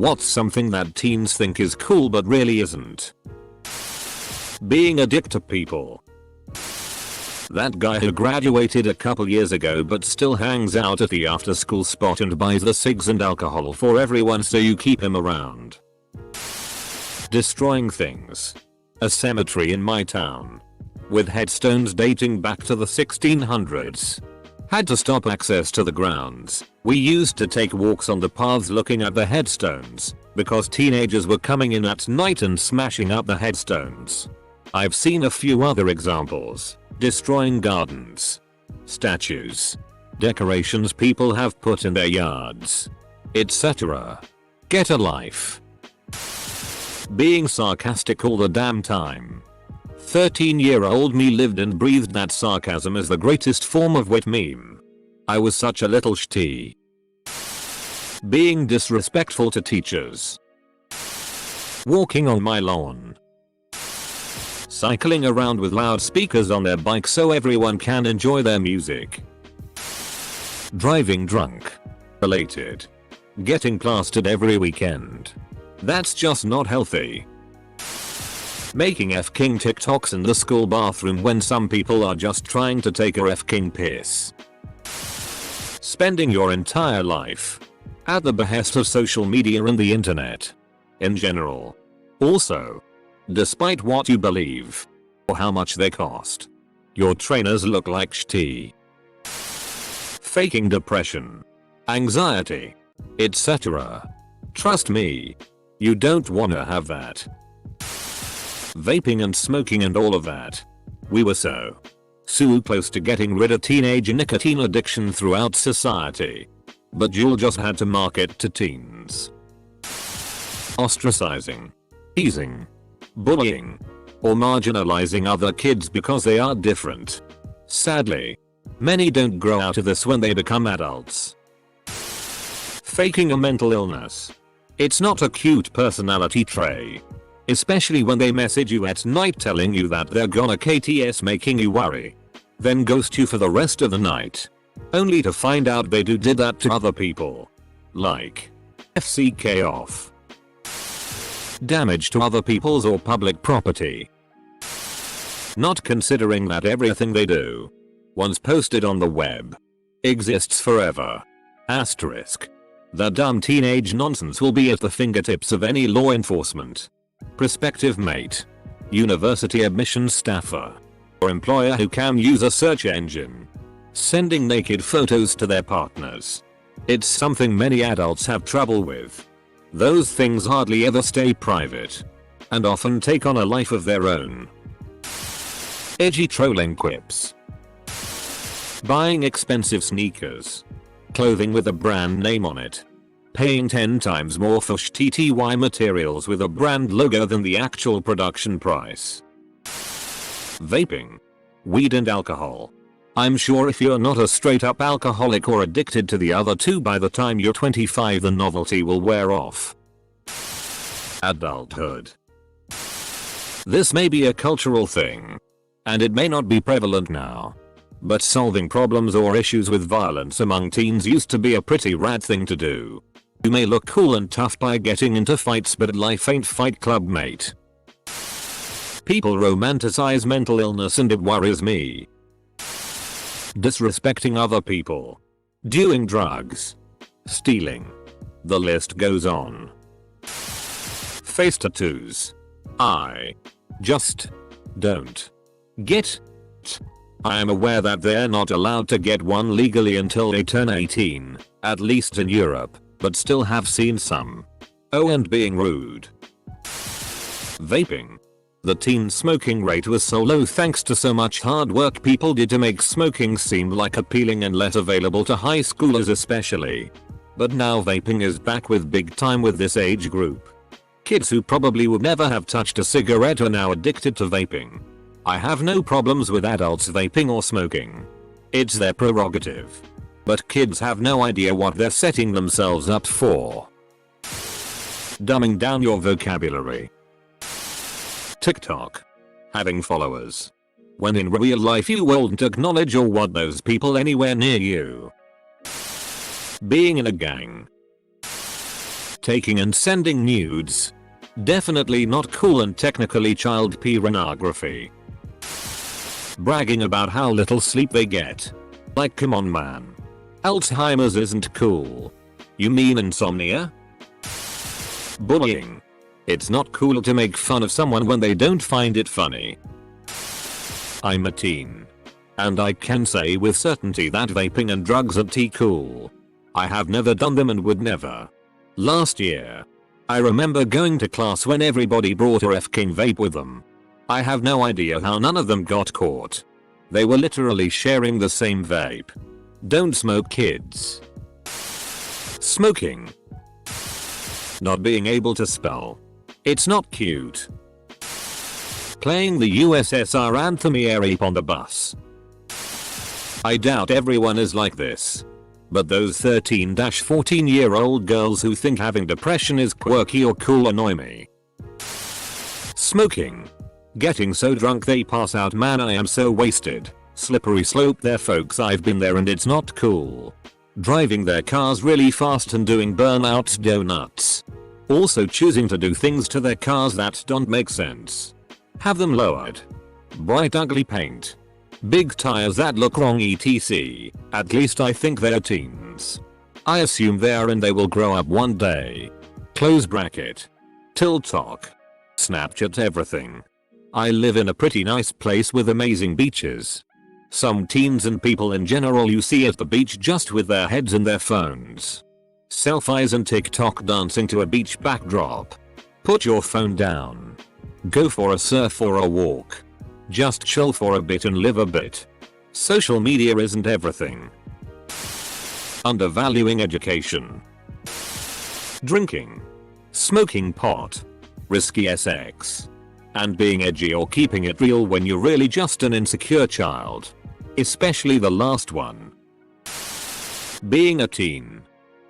What's something that teens think is cool but really isn't? Being a dick to people. That guy who graduated a couple years ago but still hangs out at the after school spot and buys the cigs and alcohol for everyone so you keep him around. Destroying things. A cemetery in my town. With headstones dating back to the 1600s. Had to stop access to the grounds. We used to take walks on the paths looking at the headstones, because teenagers were coming in at night and smashing up the headstones. I've seen a few other examples. Destroying gardens. Statues. Decorations people have put in their yards. Etc. Get a life. Being sarcastic all the damn time. 13-year-old me lived and breathed that sarcasm as the greatest form of wit meme. I was such a little shitty. Being disrespectful to teachers. Walking on my lawn. Cycling around with loudspeakers on their bike so everyone can enjoy their music. Driving drunk. Related. Getting plastered every weekend. That's just not healthy. Making F-King TikToks in the school bathroom when some people are just trying to take a F-King piss. Spending your entire life at the behest of social media and the internet. In general. Also. Despite what you believe. Or how much they cost. Your trainers look like shitty. Faking depression. Anxiety. Etc. Trust me. You don't wanna have that. Vaping and smoking and all of that. We were so close to getting rid of teenage nicotine addiction throughout society. But Juul just had to market to teens. Ostracizing. Teasing. Bullying. Or marginalizing other kids because they are different. Sadly. Many don't grow out of this when they become adults. Faking a mental illness. It's not a cute personality trait. Especially when they message you at night telling you that they're gonna KTS making you worry. Then ghost you for the rest of the night. Only to find out they did that to other people. Like. FCK off. Damage to other people's or public property. Not considering that everything they do, once posted on the web, exists forever. Asterisk. The dumb teenage nonsense will be at the fingertips of any law enforcement. Prospective mate. University admissions staffer. Or employer who can use a search engine. Sending naked photos to their partners. It's something many adults have trouble with. Those things hardly ever stay private. And often take on a life of their own. Edgy trolling quips. Buying expensive sneakers. Clothing with a brand name on it. Paying 10 times more for TTY materials with a brand logo than the actual production price. Vaping. Weed and alcohol. I'm sure if you're not a straight up alcoholic or addicted to the other two by the time you're 25 the novelty will wear off. Adulthood. This may be a cultural thing. And it may not be prevalent now. But solving problems or issues with violence among teens used to be a pretty rad thing to do. You may look cool and tough by getting into fights but life ain't Fight Club mate. People romanticize mental illness and it worries me. Disrespecting other people. Doing drugs. Stealing. The list goes on. Face tattoos. I just don't get it. I am aware that they're not allowed to get one legally until they turn 18, at least in Europe, but still have seen some. Oh, and being rude. Vaping. The teen smoking rate was so low thanks to so much hard work people did to make smoking seem like appealing and less available to high schoolers especially. But now vaping is back with big time with this age group. Kids who probably would never have touched a cigarette are now addicted to vaping. I have no problems with adults vaping or smoking. It's their prerogative. But kids have no idea what they're setting themselves up for. Dumbing down your vocabulary. TikTok. Having followers. When in real life you won't acknowledge or want those people anywhere near you. Being in a gang. Taking and sending nudes. Definitely not cool and technically child pornography. Bragging about how little sleep they get. Like, come on man. Alzheimer's isn't cool. You mean insomnia? Bullying. It's not cool to make fun of someone when they don't find it funny. I'm a teen. And I can say with certainty that vaping and drugs are cool. I have never done them and would never. Last year, I remember going to class when everybody brought a F-King vape with them. I have no idea how none of them got caught. They were literally sharing the same vape. Don't smoke, kids. Smoking. Not being able to spell. It's not cute. Playing the USSR anthem on the bus. I doubt everyone is like this. But those 13-14-year-old girls who think having depression is quirky or cool annoy me. Smoking. Getting so drunk they pass out, man, I am so wasted. Slippery slope there folks, I've been there and it's not cool. Driving their cars really fast and doing burnouts donuts. Also choosing to do things to their cars that don't make sense. Have them lowered. Bright ugly paint. Big tires that look wrong etc. At least I think they're teens. I assume they are and they will grow up one day. Close bracket. TikTok. Snapchat everything. I live in a pretty nice place with amazing beaches. Some teens and people in general you see at the beach just with their heads in their phones. Selfies and TikTok dancing to a beach backdrop. Put your phone down. Go for a surf or a walk. Just chill for a bit and live a bit. Social media isn't everything. Undervaluing education. Drinking. Smoking pot. Risky sex. And being edgy or keeping it real when you're really just an insecure child. Especially the last one. Being a teen.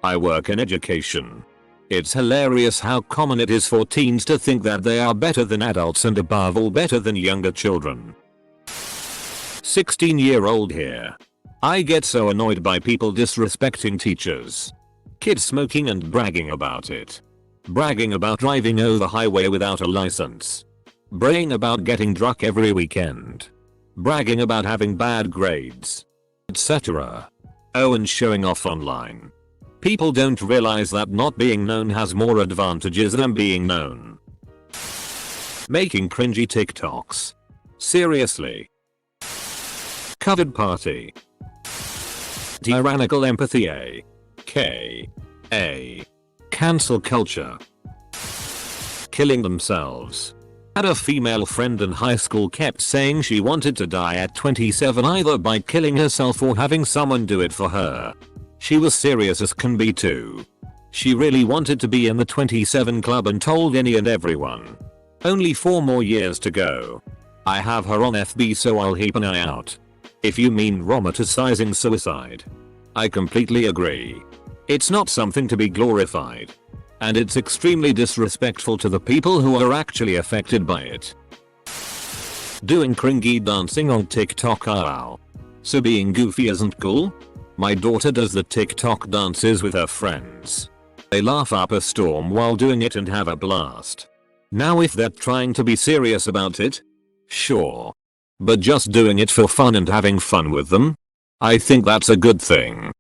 I work in education. It's hilarious how common it is for teens to think that they are better than adults and above all better than younger children. 16-year-old here. I get so annoyed by people disrespecting teachers. Kids smoking and bragging about it. Bragging about driving over the highway without a license. Bragging about getting drunk every weekend. Bragging about having bad grades. Etc. Oh, and showing off online. People don't realize that not being known has more advantages than being known. Making cringy TikToks. Seriously. Covered party. Tyrannical empathy a.k.a. cancel culture. Killing themselves. Had a female friend in high school kept saying she wanted to die at 27 either by killing herself or having someone do it for her. She was serious as can be too. She really wanted to be in the 27 club and told any and everyone. Only 4 more years to go. I have her on FB so I'll keep an eye out. If you mean romanticizing suicide. I completely agree. It's not something to be glorified. And it's extremely disrespectful to the people who are actually affected by it. Doing cringy dancing on TikTok. So being goofy isn't cool? My daughter does the TikTok dances with her friends. They laugh up a storm while doing it and have a blast. Now if they're trying to be serious about it, sure. But just doing it for fun and having fun with them? I think that's a good thing.